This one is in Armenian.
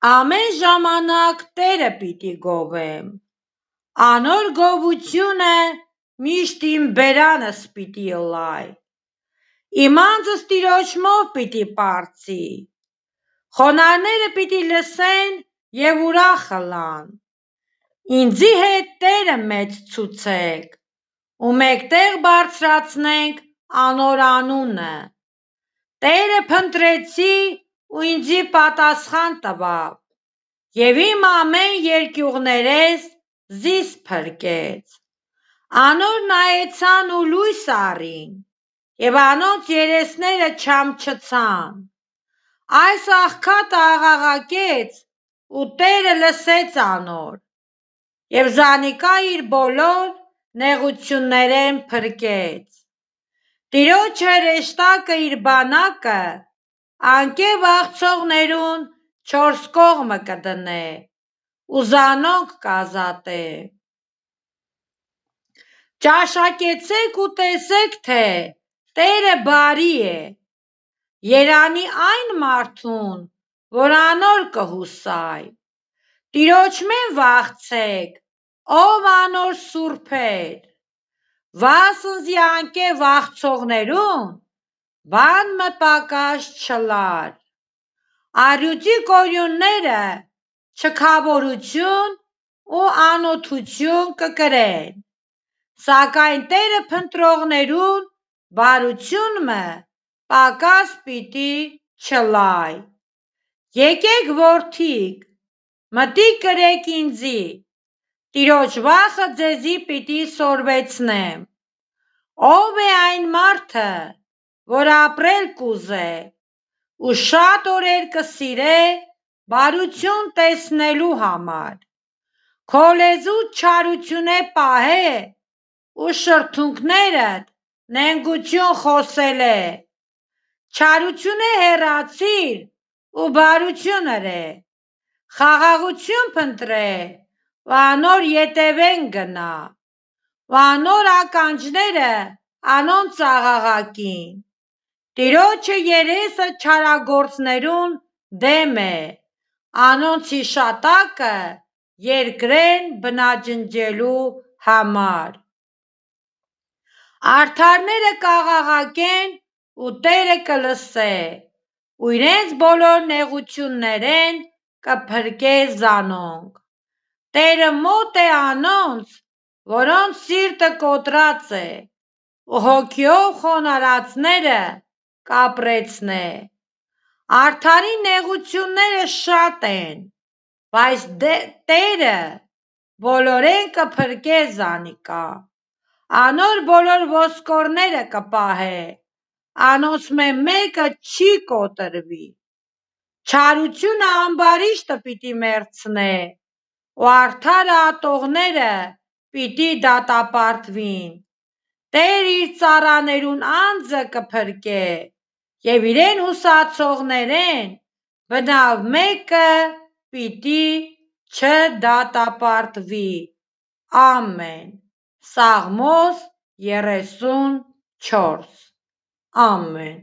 Ամեն ժամանակ Տերը պիտի գովեմ, անոր գովությունը միշտ իմ բերանս պիտի ըլլայ, իմ անձս Տիրոջմով պիտի պարծի, խոնարհները պիտի լսեն և ուրախ ըլլան, ինձի հետ Տերը մեծ ցուցեք, ու մեկտեղ բարձրացնենք անոր անունը, Տերը փնտրեցի ու ինձի պատասխան տվավ, և իմ ամեն երկյուղներես զիս փրկեց, անոր նայեցան ու լույս առին, և անոնց երեսները չամչցան, այս աղքատը աղաղակեց ու Տերը լսեց անոր, և զանիկա իր բոլոր նեղութիւններէն փրկեց, Տիրոջ հրեշտակը իր բանակը անկէ վախցողներուն չորս կողմը կը դնէ ու զանոնք կ'ազատէ: Ճաշակեցեք ու տեսեք, թե Տերը բարի է, երանի այն մարդուն, որ անոր կը յուսայ, Տիրոջմէն վախցէք, ով անոր սուրբեր, վասնզի անկէ վախցողներուն բան մը պակաս չըլլար, առիւծի կոյունները չքաւորութիւն ու անօթութիւն կը կրեն, սակայն Տերը փնտրողներուն բարութիւն մը պակաս պիտի չըլլայ: Եկէք որդի՛ք, մտիկ ըրեք ինձի, Տիրոջ վախը ձեզի պիտի սորվեցնեմ: Ո՞վ է այն մարդը, որ ապրել կ'ուզե ու շատ օրեր կը սիրե բարութիւն տեսնելու համար, քո լեզուդ չարութիւնէ պահե ու շրթունքներդ նենգութիւն խոսելէ, չարութիւնէ հեռացիր ու բարութիւն ըրէ, խաղաղութիւն փնտրէ ու անոր ետեւէն գնա, ու անոր ականջները անոնց աղաղակին, Տիրոջը երեսը չարագործներուն դէմ է, անոնց յիշատակը երկրէն բնաջնջելու համար: Արդարները կ'աղաղակեն ու Տերը կլսե ու իրենց բոլոր նեղութիւններէն կը փրկե զանոնք: Տերը մօտ է անոնց, որոնց սիրտը կոտրած է ու հոգիով խոնարհածները կ'ապրեցնե: Արդարի նեղութիւնները շատ են, բայց Տերը բոլորէն կը փրկե զանիկա, անոր բոլոր ոսկորները կը պահէ, անոնցմէ մէկը չի կոտրուի: Չարութիւնը ամբարիշտը պիտի մեռցնէ ու արդարը ատողները պիտի դատապարտուին: Տերը իր ծառաներուն անձը կը փրկե եւ իրեն յուսացողներէն բնաւ մէկը պիտի չդատապարտուի: Ամեն: Սաղմոս 34 Ամեն: